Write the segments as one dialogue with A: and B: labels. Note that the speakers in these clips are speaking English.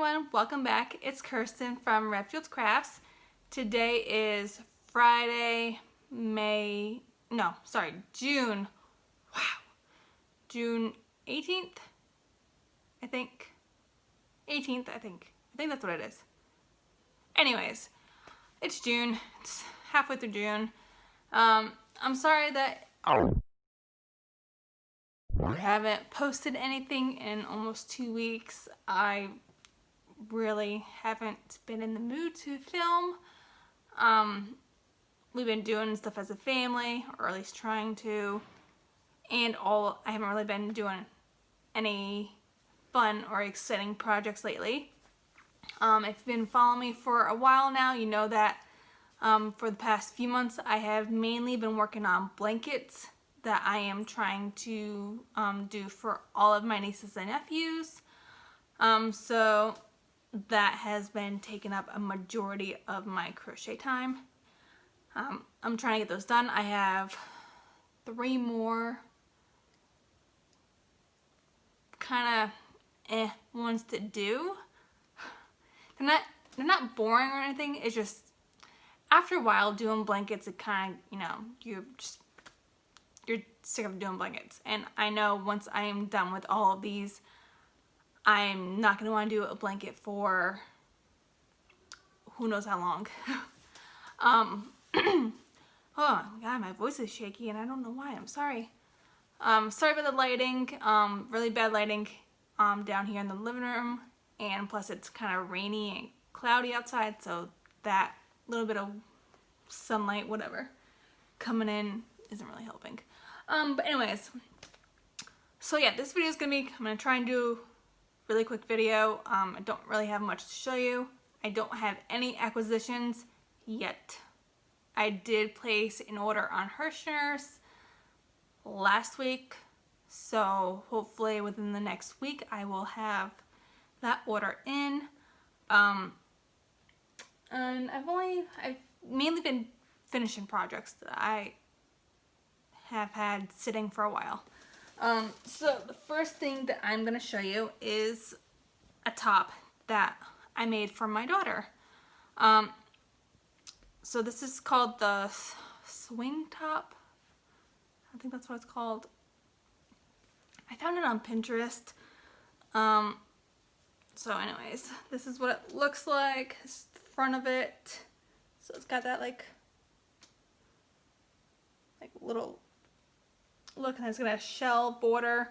A: everyone, welcome back. It's Kirsten from Redfields Crafts. Today is June, June 18th, I think. 18th, I think that's what it is. Anyways, it's June, it's halfway through June. I'm sorry that I haven't posted anything in almost 2 weeks. I really haven't been in the mood to film. We've been doing stuff as a family, or at least trying to, and I haven't really been doing any fun or exciting projects lately. If you've been following me for a while now, you know that for the past few months I have mainly been working on blankets that I am trying to do for all of my nieces and nephews. So that has been taking up a majority of my crochet time. I'm trying to get those done. I have 3 more kind of ones to do. They're not boring or anything. It's just after a while doing blankets, it kind of, you're sick of doing blankets. And I know once I am done with all of these, I'm not going to want to do a blanket for who knows how long. Oh my god, my voice is shaky and I don't know why. I'm sorry. Sorry about the lighting. Really bad lighting down here in the living room, and plus it's kind of rainy and cloudy outside, so that little bit of sunlight, whatever, coming in isn't really helping. But anyways, so yeah, this video is I'm gonna try and do a really quick video. I don't really have much to show you. I don't have any acquisitions yet. I did place an order on Hirschner's last week, so hopefully within the next week I will have that order in. And I've mainly been finishing projects that I have had sitting for a while. So the first thing that I'm gonna show you is a top that I made for my daughter. So this is called the swing top. I think that's what it's called. I found it on Pinterest. So anyways, this is what it looks like. This is the front of it. So it's got that like little look, and it's got a shell border.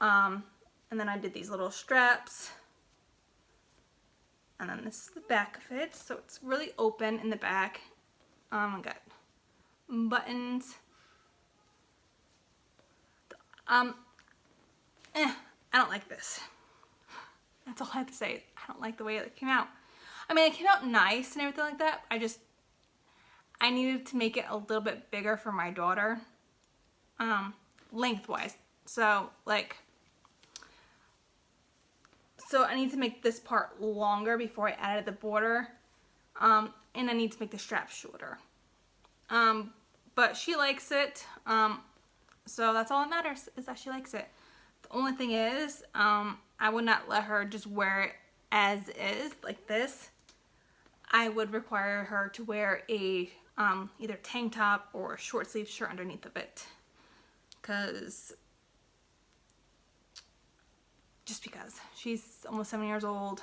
A: And then I did these little straps. And then this is the back of it. So it's really open in the back. I got buttons. I don't like this. That's all I have to say. I don't like the way it came out. I mean, it came out nice and everything like that. I needed to make it a little bit bigger for my daughter, lengthwise. So I need to make this part longer before I added the border, and I need to make the strap shorter. But she likes it, so that's all that matters, is that she likes it. The only thing is, I would not let her just wear it as is, like this. I would require her to wear a either tank top or short sleeve shirt underneath of it, just because she's almost 7 years old.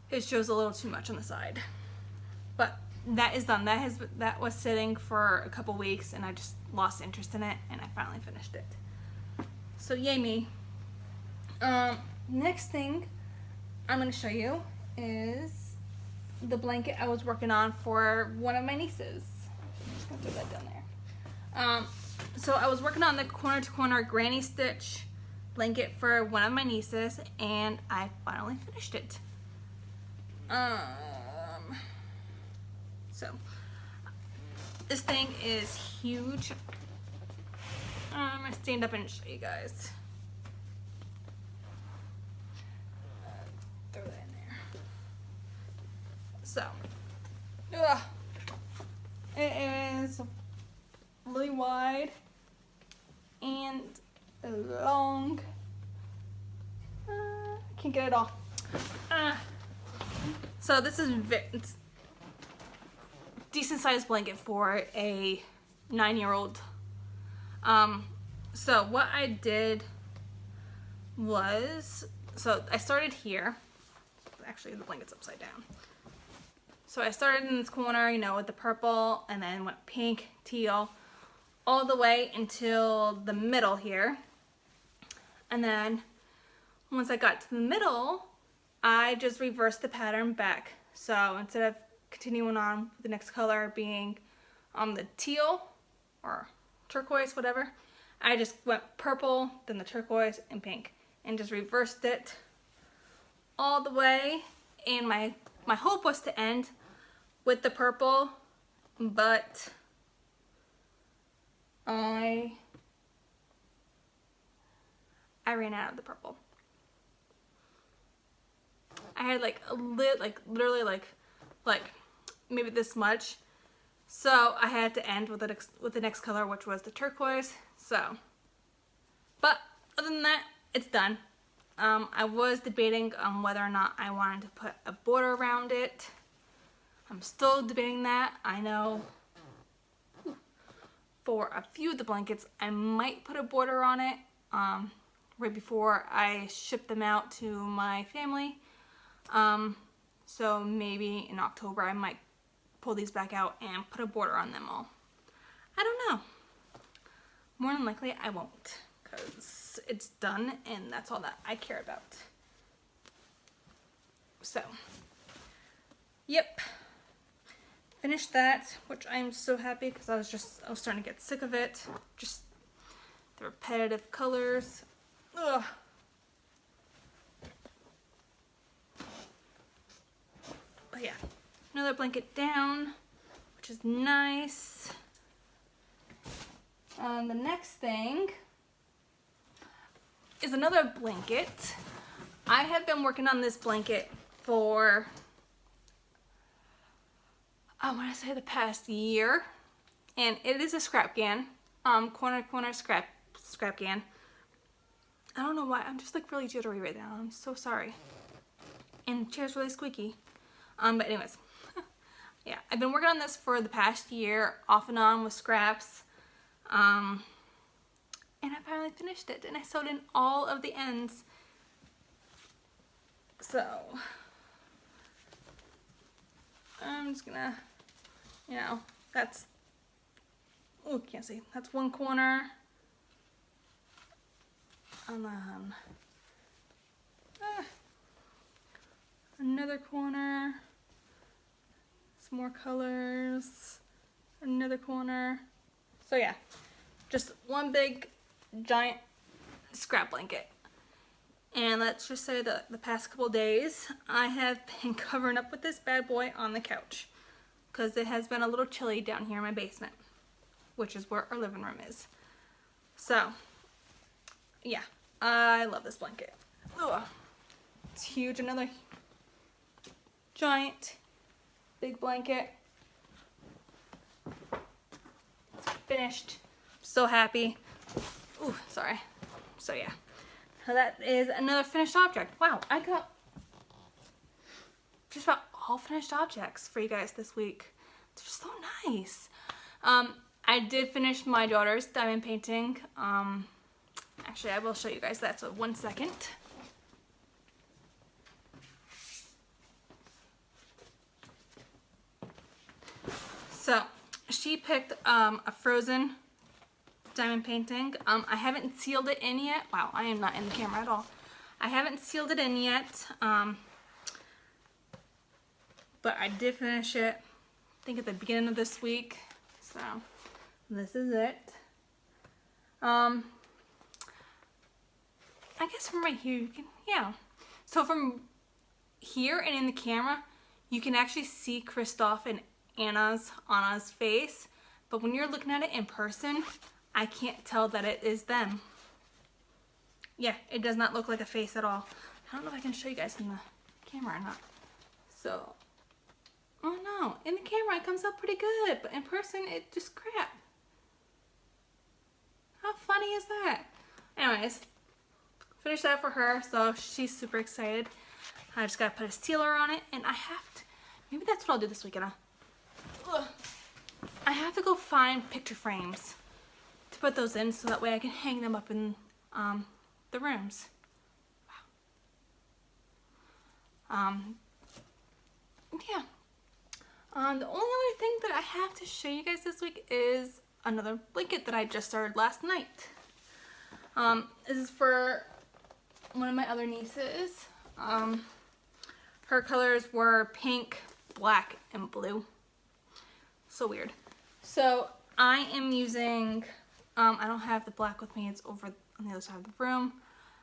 A: It shows a little too much on the side. But that is done. That was sitting for a couple weeks and I just lost interest in it, and I finally finished it. So yay me. Next thing I'm going to show you is the blanket I was working on for one of my nieces. I'm just going to throw that down there. So I was working on the corner to corner granny stitch blanket for one of my nieces, and I finally finished it. So this thing is huge. I'm gonna stand up and show you guys. Throw that in there. So, it is really wide and long. I can't get it all. So this is it's decent sized blanket for a 9-year-old. So what I did was, so I started here. Actually, the blanket's upside down. So I started in this corner, you know, with the purple, and then went pink, teal, all the way until the middle here. And then once I got to the middle, I just reversed the pattern back. So instead of continuing on with the next color being the teal or turquoise, whatever, I just went purple, then the turquoise and pink, and just reversed it all the way. And my hope was to end with the purple, but I ran out of the purple. I had like a literally like maybe this much, so I had to end with the next color, which was the turquoise. So, but other than that, it's done. I was debating on whether or not I wanted to put a border around it. I'm still debating that. I know for a few of the blankets I might put a border on it right before I ship them out to my family. So maybe in October I might pull these back out and put a border on them all. I don't know. More than likely I won't, because it's done and that's all that I care about. So, yep. Finished that, which I'm so happy because I was starting to get sick of it. Just the repetitive colors. Ugh. But yeah, another blanket down, which is nice. The next thing is another blanket. I have been working on this blanket for, I want to say, the past year, and it is a scrap can, corner scrap can. I don't know why, I'm just like really jittery right now. I'm so sorry. And the chair's really squeaky. But anyways, yeah, I've been working on this for the past year, off and on with scraps. And I finally finished it, and I sewed in all of the ends. So I'm just gonna, you know, that's, oh, can't see. That's one corner. And then another corner. Some more colors. Another corner. So yeah, just one big giant scrap blanket. And let's just say that the past couple days I have been covering up with this bad boy on the couch because it has been a little chilly down here in my basement, which is where our living room is. So yeah, I love this blanket. Ugh. It's huge. Another giant big blanket. It's finished. So happy. Ooh, sorry. So yeah, so that is another finished object. Wow, I got just about all finished objects for you guys this week. They're so nice. I did finish my daughter's diamond painting. Actually, I will show you guys that, so 1 second. So she picked a Frozen diamond painting. I haven't sealed it in yet. Wow, I am not in the camera at all. I haven't sealed it in yet, but I did finish it, I think at the beginning of this week. So this is it. I guess from right here you can, yeah. So from here and in the camera, you can actually see Kristoff and Anna's face, but when you're looking at it in person, I can't tell that it is them. Yeah, it does not look like a face at all. I don't know if I can show you guys in the camera or not. So, oh no, in the camera it comes out pretty good, but in person it just crap. How funny is that? Anyways, finished that for her, so she's super excited. I just gotta put a sealer on it, and I have to, maybe that's what I'll do this weekend. I have to go find picture frames to put those in so that way I can hang them up in the rooms. Wow. Yeah. The only other thing that I have to show you guys this week is another blanket that I just started last night. This is for one of my other nieces. Her colors were pink, black, and blue. So weird. So I am using, I don't have the black with me, it's over on the other side of the room.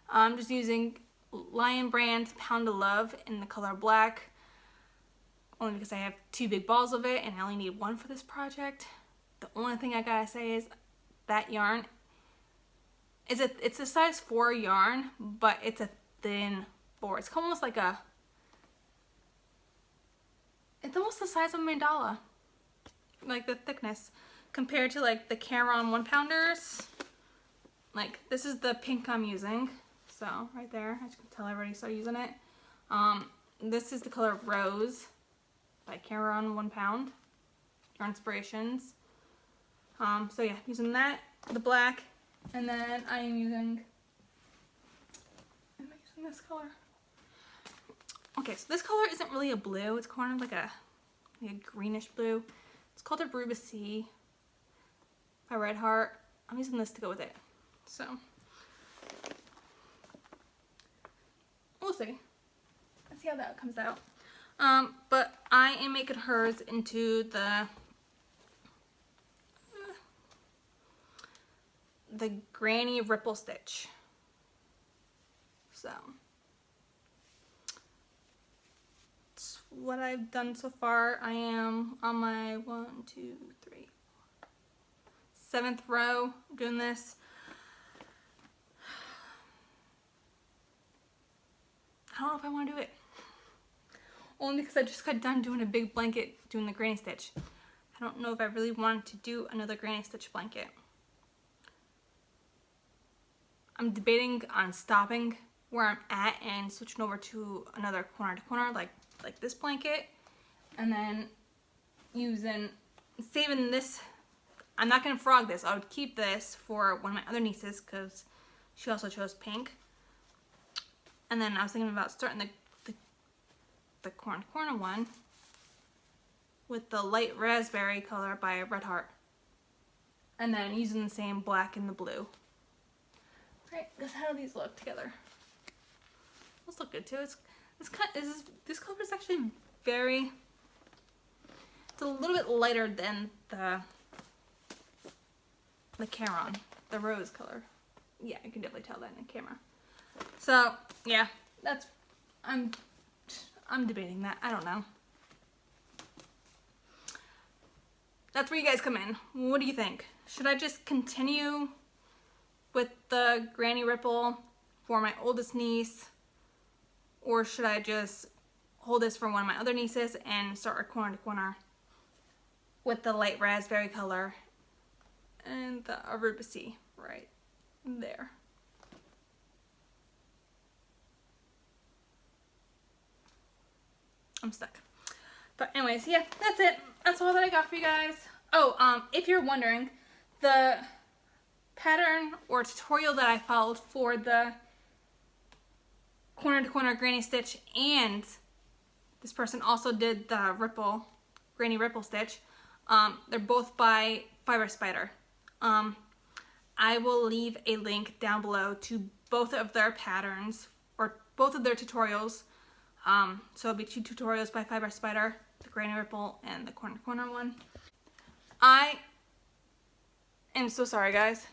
A: I'm just using Lion Brand Pound of Love in the color black, only because I have 2 big balls of it and I only need 1 for this project. The only thing I gotta say is that yarn is it's a size 4 yarn, but it's a thin 4. It's almost like it's almost the size of a mandala, like the thickness, compared to like the Caron 1-pounders. Like this is the pink I'm using, so right there, as you can tell, I already started using it. This is the color Rose by Caron 1 pound, Your Inspirations. So yeah, using that, the black, and then I am using, this color. Okay, so this color isn't really a blue, it's kind of like a greenish blue. It's called a Ruby by Red Heart. I'm using this to go with it, so we'll see. Let's see how that comes out. But I am making hers into the Granny Ripple Stitch. So that's what I've done so far. I am on my 7th row doing this. I don't know if I want to do it. Only because I just got done doing a big blanket doing the granny stitch. I don't know if I really want to do another granny stitch blanket. I'm debating on stopping where I'm at and switching over to another corner to corner like this blanket, and then saving this. I'm not going to frog this. I would keep this for one of my other nieces because she also chose pink. And then I was thinking about starting the corner to corner one with the light raspberry color by Red Heart, and then using the same black and the blue. Right, that's how these look together. Those look good too. This color is actually it's a little bit lighter than the Caron, the rose color. Yeah, you can definitely tell that in the camera. So yeah, I'm debating that. I don't know. That's where you guys come in. What do you think? Should I just continue with the Granny Ripple for my oldest niece, or should I just hold this for one of my other nieces and start our corner to corner with the light raspberry color and the Ruby right there? I'm stuck. But anyways, yeah, that's it. That's all that I got for you guys. Oh, if you're wondering, the pattern or tutorial that I followed for the corner to corner granny stitch, and this person also did the granny ripple stitch, they're both by Fiber Spider. I will leave a link down below to both of their patterns or both of their tutorials. So it'll be 2 tutorials by Fiber Spider, the Granny Ripple and the corner to corner one. I am so sorry, guys.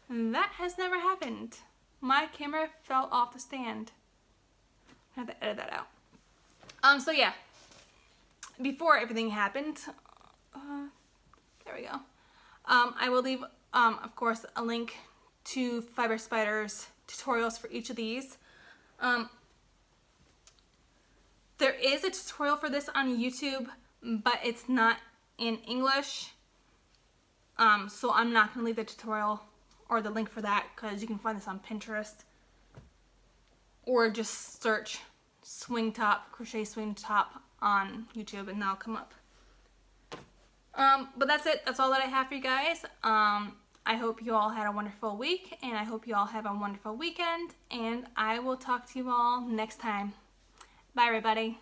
A: That has never happened. My camera fell off the stand. I have to edit that out. So yeah, before everything happened, there we go. I will leave, of course, a link to Fiber Spider's tutorials for each of these. There is a tutorial for this on YouTube, but it's not in English. So I'm not going to leave the tutorial or the link for that because you can find this on Pinterest. or just search swing top, crochet swing top on YouTube and that'll come up. But that's it. That's all that I have for you guys. I hope you all had a wonderful week, and I hope you all have a wonderful weekend, and I will talk to you all next time. Bye, everybody.